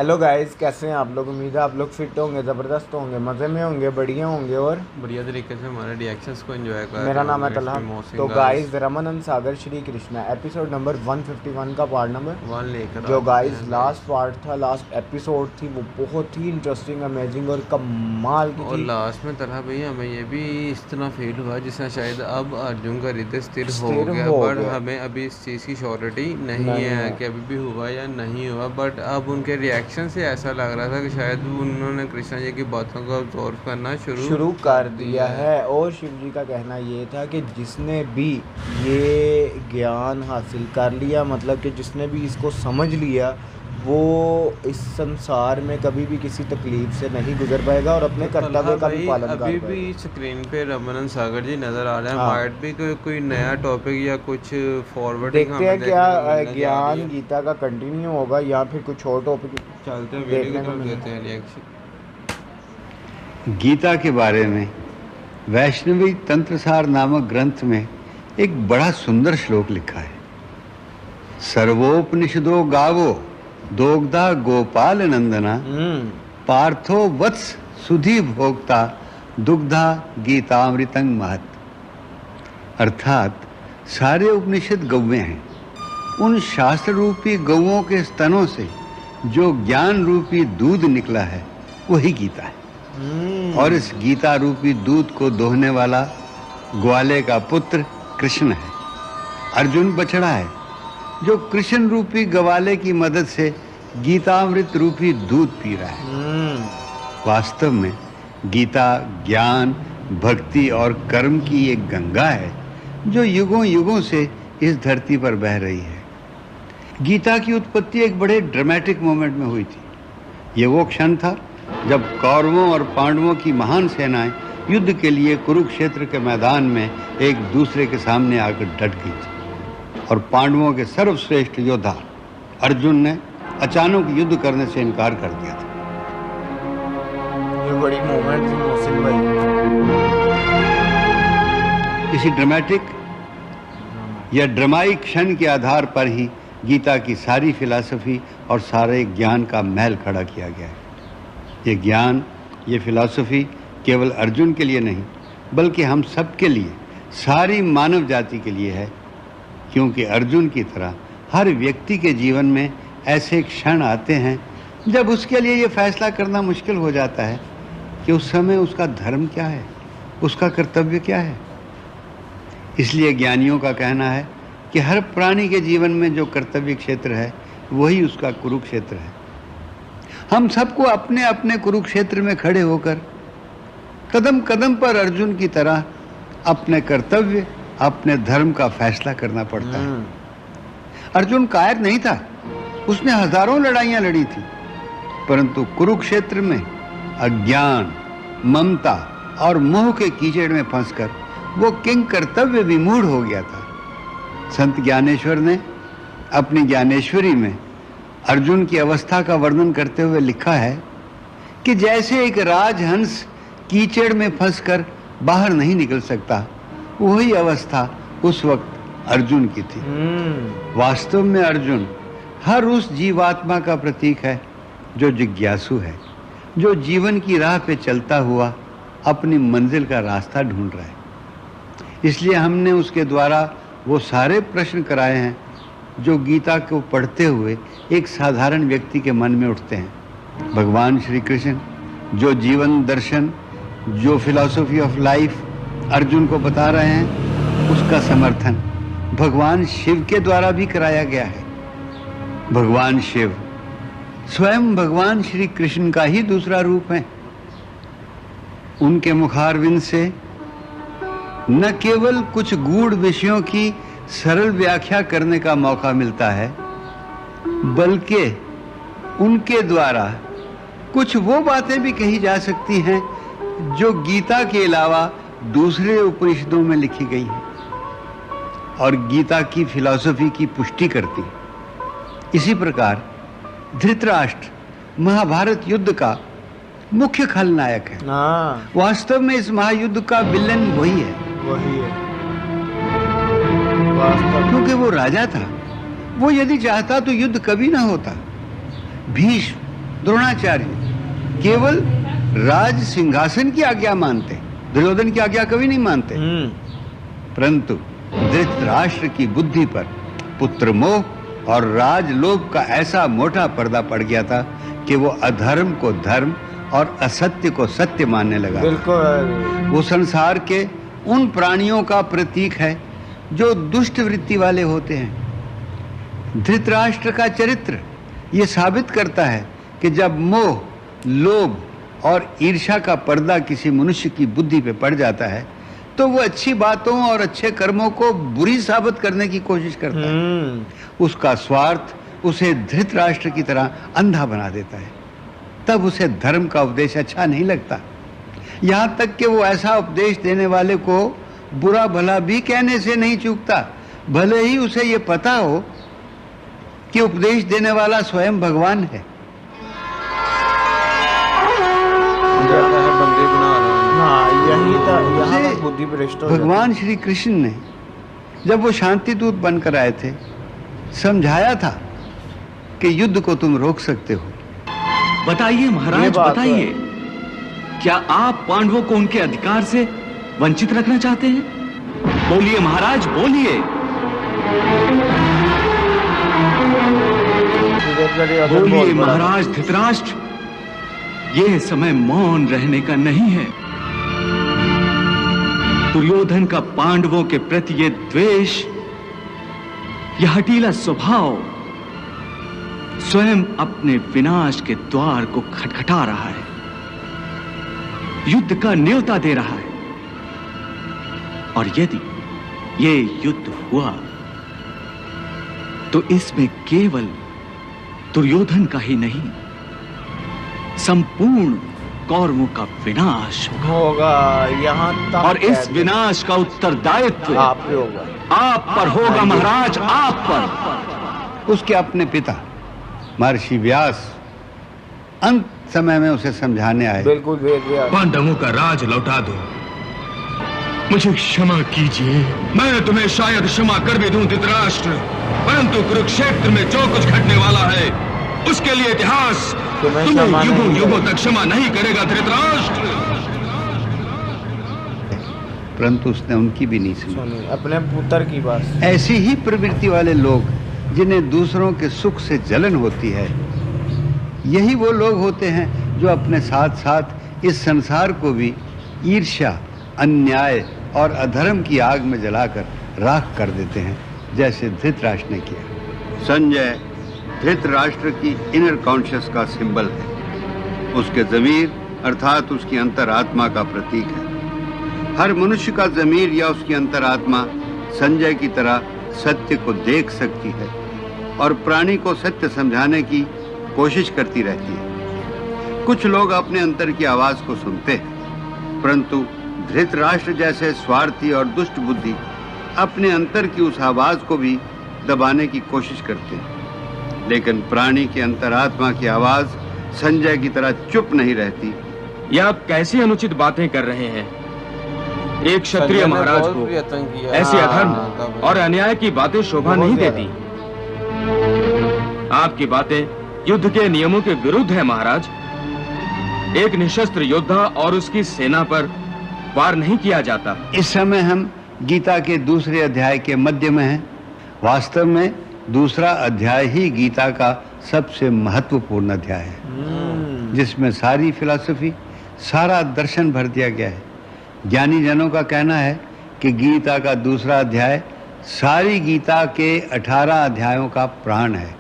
Hello guys, कैसे हैं आप लोग। उम्मीद है आप लोग फिट होंगे, ज़बरदस्त होंगे, मज़े में होंगे, बढ़िया होंगे और बढ़िया तरीके से हमारे रिएक्शंस को एंजॉय कर मेरा रहे नाम है होंगे तलहा। इसमें तो मोसिंगास गाइस, रमन सागर श्री कृष्णा एपिसोड नंबर 151 का पार्ट नंबर वन लेकर आ जो चुके गाइस हैं लास्ट गाइस। पार्ट था, लास्ट एपिसोड थी, वो बहुत ही इंटरेस्टिंग, अमेजिंग और कमाल की और थी। लास्ट में तलहा भैया हमें ये भी इस तरह फील हुआ जिससे शायद अब अर्जुन का हृदय स्थिर हो स्थिर गया, हो बट गया हमें अभी इस चीज़ की श्योरिटी नहीं नहीं है है। कि अभी भी हुआ या नहीं हुआ। बट अब उनके रिएक्शन से ऐसा लग रहा था कि शायद उन्होंने कृष्णा जी की बातों को ऑब्जर्व करना शुरू शुरू कर कर दिया दिया है। है। और शिव जी का कहना ये था कि जिसने भी ये ज्ञान हासिल कर लिया, मतलब कि जिसने भी इसको समझ लिया, वो इस संसार में कभी भी किसी तकलीफ से नहीं गुजर पाएगा और अपने तो तलहा कर्तव्य का भी भाई पालन कर अभी भी पाएगा। स्क्रीन पे रमन सागर जी नज़र आ रहे हैं। हाँ, माइट भी कोई नया टॉपिक या कुछ फॉरवर्डिंग देखते हमें हैं क्या देखने को मिलने जा रही ज्ञान है। गीता का कंटिन्यू होगा या फिर कुछ और टॉपिक चलते हैं वीडियो की देखने को तरफ, मिले। देते हैं रिएक्शन। गीता के बारे में वैष्णवी तंत्रसार नामक ग्रंथ में एक बड़ा सुंदर श्लोक लिखा है। सर्वोपनिषदो गावो दोग्धा गोपाल नंदना पार्थो वत्स सुधी भोक्ता दुग्धा गीतामृतं महत। अर्थात सारे उपनिषद गौवें हैं। उन शास्त्र रूपी गौओं के स्तनों से जो ज्ञान रूपी दूध निकला है वही गीता है। और इस गीता रूपी दूध को दोहने वाला ग्वाले का पुत्र कृष्ण है। अर्जुन बछड़ा है जो कृष्ण रूपी ग्वाले की मदद से गीतामृत रूपी दूध पी रहा है। वास्तव में गीता ज्ञान, भक्ति और कर्म की एक गंगा है जो युगों युगों से इस धरती पर बह रही है। गीता की उत्पत्ति एक बड़े ड्रामेटिक मोमेंट में हुई थी। ये वो क्षण था जब कौरवों और पांडवों की महान सेनाएं युद्ध के लिए कुरुक्षेत्र के मैदान में एक दूसरे के सामने आकर डट गई थी और पांडवों के सर्वश्रेष्ठ योद्धा अर्जुन ने अचानक युद्ध करने से इनकार कर दिया था। ये बड़ी मोमेंट थी मोहसिन भाई। इसी ड्रामेटिक या ड्रामाई क्षण के आधार पर ही गीता की सारी फिलॉसफी और सारे ज्ञान का महल खड़ा किया गया है। ये ज्ञान, ये फिलॉसफी केवल अर्जुन के लिए नहीं बल्कि हम सब के लिए, सारी मानव जाति के लिए है, क्योंकि अर्जुन की तरह हर व्यक्ति के जीवन में ऐसे क्षण आते हैं जब उसके लिए ये फैसला करना मुश्किल हो जाता है कि उस समय उसका धर्म क्या है, उसका कर्तव्य क्या है। इसलिए ज्ञानियों का कहना है कि हर प्राणी के जीवन में जो कर्तव्य क्षेत्र है वही उसका कुरुक्षेत्र है। हम सबको अपने अपने कुरुक्षेत्र में खड़े होकर कदम कदम पर अर्जुन की तरह अपने कर्तव्य, अपने धर्म का फैसला करना पड़ता है। अर्जुन कायर नहीं था, उसने हजारों लड़ाइयां लड़ी थी, परंतु कुरुक्षेत्र में अज्ञान, ममता और मोह के कीचड़ में फंसकर वो किंग कर्तव्य विमूढ़ हो गया था। संत ज्ञानेश्वर ने अपनी ज्ञानेश्वरी में अर्जुन की अवस्था का वर्णन करते हुए लिखा है कि जैसे एक राजहंस कीचड़ में फंसकर बाहर नहीं निकल सकता, वही अवस्था उस वक्त अर्जुन की थी। वास्तव में अर्जुन हर उस जीवात्मा का प्रतीक है जो जिज्ञासु है, जो जीवन की राह पे चलता हुआ अपनी मंजिल का रास्ता ढूंढ रहा है। इसलिए हमने उसके द्वारा वो सारे प्रश्न कराए हैं जो गीता को पढ़ते हुए एक साधारण व्यक्ति के मन में उठते हैं। भगवान श्री कृष्ण जो जीवन दर्शन, जो फिलॉसफी ऑफ लाइफ अर्जुन को बता रहे हैं, उसका समर्थन भगवान शिव के द्वारा भी कराया गया है। भगवान शिव स्वयं भगवान श्री कृष्ण का ही दूसरा रूप है। उनके मुखारविंद से न केवल कुछ गूढ़ विषयों की सरल व्याख्या करने का मौका मिलता है, बल्कि उनके द्वारा कुछ वो बातें भी कही जा सकती हैं जो गीता के अलावा दूसरे उपनिषदों में लिखी गई हैं और गीता की फिलॉसफी की पुष्टि करती हैं। इसी प्रकार धृतराष्ट्र महाभारत युद्ध का मुख्य खलनायक है। वास्तव में इस महायुद्ध का विलन वही है, क्योंकि वो राजा था। वो यदि चाहता तो युद्ध कभी ना होता। भीष्म द्रोणाचार्य केवल राज सिंहासन की आज्ञा मानते, दुर्योधन की आज्ञा कभी नहीं मानते। परंतु धृतराष्ट्र की बुद्धि पर पुत्र मोह और राजलोभ का ऐसा मोटा पर्दा पड़ गया था कि वो अधर्म को धर्म और असत्य को सत्य मानने लगा। बिल्कुल। वो संसार के उन प्राणियों का प्रतीक है जो दुष्ट वृत्ति वाले होते हैं। धृतराष्ट्र का चरित्र ये साबित करता है कि जब मोह, लोभ और ईर्ष्या का पर्दा किसी मनुष्य की बुद्धि पे पड़ जाता है तो वो अच्छी बातों और अच्छे कर्मों को बुरी साबित करने की कोशिश करता है। उसका स्वार्थ उसे धृतराष्ट्र की तरह अंधा बना देता है। तब उसे धर्म का उपदेश अच्छा नहीं लगता, यहाँ तक कि वो ऐसा उपदेश देने वाले को बुरा भला भी कहने से नहीं चूकता, भले ही उसे ये पता हो कि उपदेश देने वाला स्वयं भगवान है। बंदी बना रहा है। हाँ, यही था, यहाँ बुद्धि भ्रष्ट हो जाती है। भगवान श्री कृष्ण ने जब वो शांति दूत बनकर आए थे समझाया था कि युद्ध को तुम रोक सकते हो। बताइए महाराज, बताइए, क्या आप पांडवों को उनके अधिकार से वंचित रखना चाहते हैं? बोलिए महाराज, बोलिए। बोलिए महाराज धृतराष्ट्र, यह समय मौन रहने का नहीं है। दुर्योधन का पांडवों के प्रति यह द्वेष, यह हठीला स्वभाव स्वयं अपने विनाश के द्वार को खटखटा रहा है, युद्ध का न्योता दे रहा है। और यदि ये युद्ध हुआ तो इसमें केवल दुर्योधन का ही नहीं, संपूर्ण कौरवों का विनाश होगा। यहाँ तक और इस विनाश का उत्तरदायित्व आप पे होगा, आप पर होगा महाराज, आप पर। उसके अपने पिता महर्षि व्यास अंत समय में उसे समझाने आए। बिल्कुल वेद व्यास। पांडवों का राज लौटा दो, मुझे क्षमा कीजिए। मैं तुम्हें शायद क्षमा कर भी दूं धृतराष्ट्र, परंतु कुरुक्षेत्र में जो कुछ घटने वाला है उसके लिए इतिहास तुम्हें युगों युगों तक क्षमा नहीं करेगा धृतराष्ट्र। परंतु उसने उनकी भी नहीं सुनी, अपने पुत्र की बात। ऐसी ही प्रवृत्ति वाले लोग जिन्हें दूसरों के सुख से जलन होती है, यही वो लोग होते हैं जो अपने साथ साथ इस संसार को भी ईर्ष्या, अन्याय और अधर्म की आग में जलाकर राख कर देते हैं, जैसे धृतराष्ट्र ने किया। संजय धृतराष्ट्र की इनर कॉन्शियस का सिंबल है, उसके ज़मीर अर्थात उसकी अंतरात्मा का प्रतीक है। हर मनुष्य का ज़मीर या उसकी अंतरात्मा संजय की तरह सत्य को देख सकती है और प्राणी को सत्य समझाने की कोशिश करती रहती है। कुछ लोग अपने अंतर की आवाज को सुनते हैं, परंतु धृतराष्ट्र जैसे स्वार्थी और दुष्ट बुद्धि अपने अंतर की उस आवाज को भी दबाने की कोशिश करते हैं। लेकिन प्राणी की अंतरात्मा की आवाज संजय की तरह चुप नहीं रहती। यह आप कैसी अनुचित बातें कर रहे हैं? एक क्षत्रिय महाराज को ऐसी अधर्म और अन्याय की बातें शोभा नहीं देती। आपकी बातें युद्ध के नियमों के विरुद्ध है महाराज। एक निशस्त्र योद्धा और उसकी सेना पर वार नहीं किया जाता। इस समय हम गीता के दूसरे अध्याय के मध्य में हैं। वास्तव में दूसरा अध्याय ही गीता का सबसे महत्वपूर्ण अध्याय है, जिसमें सारी फिलॉसफी, सारा दर्शन भर दिया गया है। ज्ञानी जनों का कहना है कि गीता का दूसरा अध्याय सारी गीता के 18 अध्यायों का प्राण है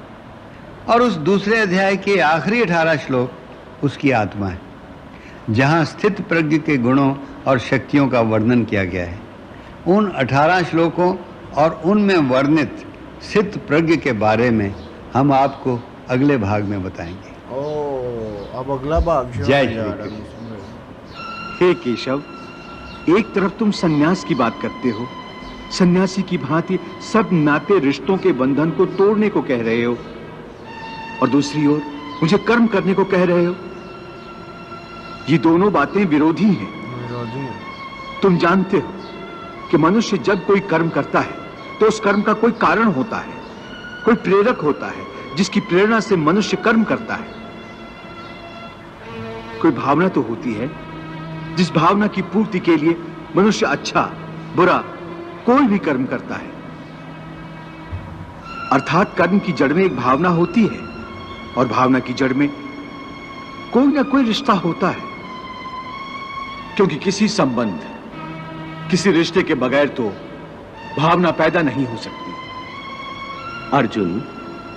और उस दूसरे अध्याय के आखिरी 18 श्लोक उसकी आत्मा है, जहाँ स्थित प्रज्ञ के गुणों और शक्तियों का वर्णन किया गया है। उन 18 श्लोकों और उनमें वर्णित स्थित प्रज्ञ के बारे में हम आपको अगले भाग में बताएंगे। अब अगला भाग। जय श्री कृष्ण। हे केशव, एक तरफ तुम सन्यास की बात करते हो, सन्यासी की भांति सब नाते रिश्तों के बंधन को तोड़ने को कह रहे हो, और दूसरी ओर मुझे कर्म करने को कह रहे हो। ये दोनों बातें विरोधी हैं। तुम जानते हो कि मनुष्य जब कोई कर्म करता है तो उस कर्म का कोई कारण होता है, कोई प्रेरक होता है जिसकी प्रेरणा से मनुष्य कर्म करता है। कोई भावना तो होती है जिस भावना की पूर्ति के लिए मनुष्य अच्छा बुरा कोई भी कर्म करता है। अर्थात कर्म की जड़ में एक भावना होती है और भावना की जड़ में कोई ना कोई रिश्ता होता है, क्योंकि किसी संबंध किसी रिश्ते के बगैर तो भावना पैदा नहीं हो सकती। अर्जुन,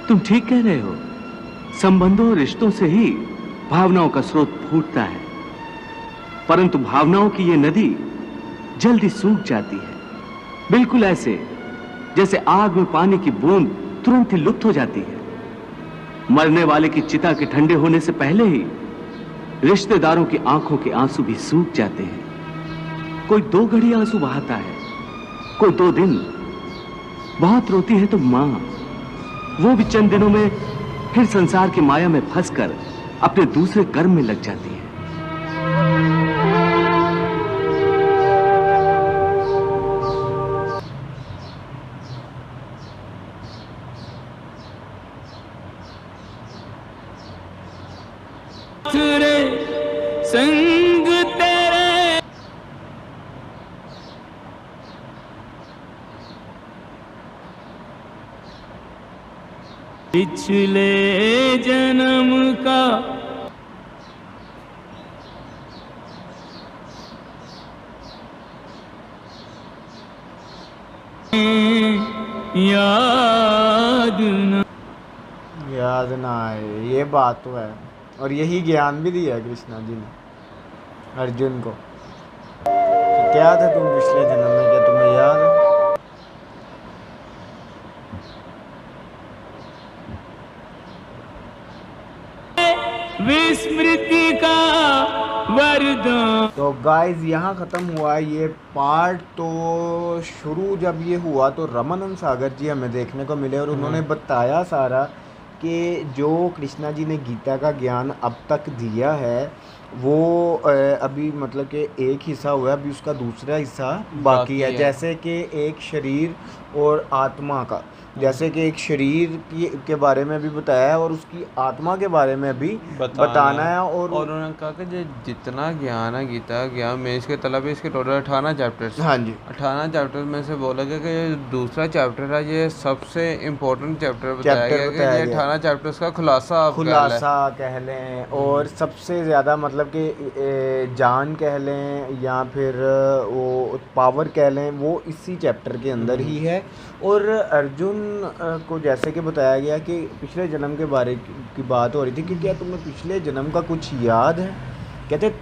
तुम ठीक कह रहे हो। संबंधों और रिश्तों से ही भावनाओं का स्रोत फूटता है, परंतु भावनाओं की ये नदी जल्दी सूख जाती है, बिल्कुल ऐसे जैसे आग में पानी की बूंद तुरंत ही लुप्त हो जाती है। मरने वाले की चिता के ठंडे होने से पहले ही रिश्तेदारों की आंखों के आंसू भी सूख जाते हैं। कोई 2 घड़ी आंसू बहाता है, कोई 2 दिन। बहुत रोती है तो मां, वो भी चंद दिनों में फिर संसार की माया में फंसकर अपने दूसरे कर्म में लग जाती है। संग तेरे पिछले जन्म का याद ना आए, ये बात तो है। और यही ज्ञान भी दिया कृष्णा जी ने अर्जुन को। तो क्या था तुम पिछले जन्म में, क्या तुम्हें याद है? विस्मृति का वरदान। तो गाइज यहाँ ख़त्म हुआ ये पार्ट। तो शुरू जब ये हुआ तो रमानंद सागर जी हमें देखने को मिले और उन्होंने बताया सारा कि जो कृष्णा जी ने गीता का ज्ञान अब तक दिया है वो अभी मतलब कि एक हिस्सा हुआ है, अभी उसका दूसरा हिस्सा बाकी है। जैसे कि एक शरीर और आत्मा का, जैसे कि एक शरीर के बारे में भी बताया है और उसकी आत्मा के बारे में भी बताना है। और उन्होंने कहा कि जितना ज्ञान है गीता ज्ञान में इसके तलब इसके टोटल 18 चैप्टर्स। हाँ जी, 18 चैप्टर में से बोला गया कि ये दूसरा चैप्टर है, ये सबसे इम्पोर्टेंट चैप्टर बताया गया कि ये 18 चैप्टर्स का खुलासा कह लें। और सबसे ज़्यादा मतलब कि जान कह लें या फिर वो पावर कह लें, वो इसी चैप्टर के अंदर ही है। और अर्जुन को जैसे कि बताया गया कि पिछले जन्म के बारे की बात हो रही थी कि क्या तुम्हें पिछले जन्म का कुछ याद है। कहते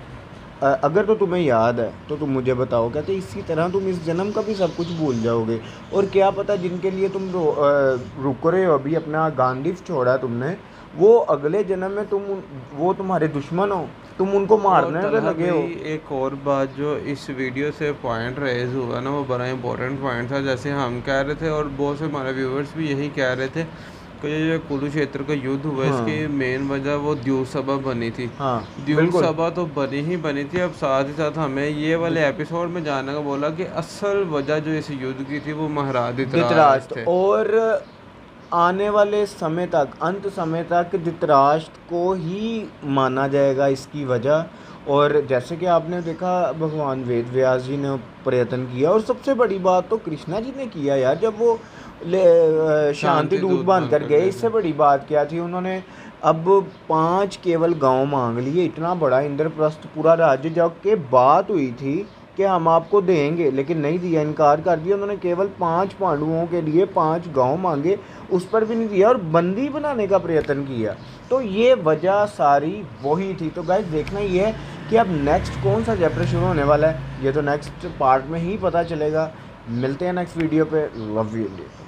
अगर तो तुम्हें याद है तो तुम मुझे बताओ। कहते इसी तरह तुम इस जन्म का भी सब कुछ भूल जाओगे। और क्या पता जिनके लिए तुम रुक रहे हो, अभी अपना गांडीव छोड़ा तुमने, वो अगले जन्म में वो तुम्हारे दुश्मन हो, तुम उनको मारने में लगे हो। एक और बात जो इस वीडियो से पॉइंट रेज हुआ ना, वो बड़ा इंपॉर्टेंट पॉइंट था। जैसे हम कह रहे थे और बहुत से हमारे व्यूअर्स भी यही कह रहे थे कि ये कुरुक्षेत्र का युद्ध हुआ, इसकी मेन वजह वो द्यूत सभा बनी थी। द्यूत सभा तो बनी थी। अब साथ ही साथ हमें ये वाले एपिसोड में जानने का बोला कि असल वजह जो इस युद्ध की थी वो महाराज धृतराष्ट्र थे। और आने वाले समय तक, अंत समय तक धृतराष्ट्र को ही माना जाएगा इसकी वजह। और जैसे कि आपने देखा भगवान वेद व्यास जी ने प्रयत्न किया और सबसे बड़ी बात तो कृष्णा जी ने किया यार, जब वो शांति दूत बन कर गए। इससे बड़ी बात क्या थी, उन्होंने अब 5 केवल गांव मांग लिए। इतना बड़ा इंद्रप्रस्थ पूरा राज्य जब के बात हुई थी कि हम आपको देंगे, लेकिन नहीं दिया, इनकार कर दिया। उन्होंने केवल 5 पांडवों के लिए 5 गांव मांगे, उस पर भी नहीं दिया और बंदी बनाने का प्रयत्न किया। तो ये वजह सारी वही थी। तो गाइस देखना ये है कि अब नेक्स्ट कौन सा चैप्टर शुरू होने वाला है, ये तो नेक्स्ट पार्ट में ही पता चलेगा। मिलते हैं नेक्स्ट वीडियो पे। Love you India.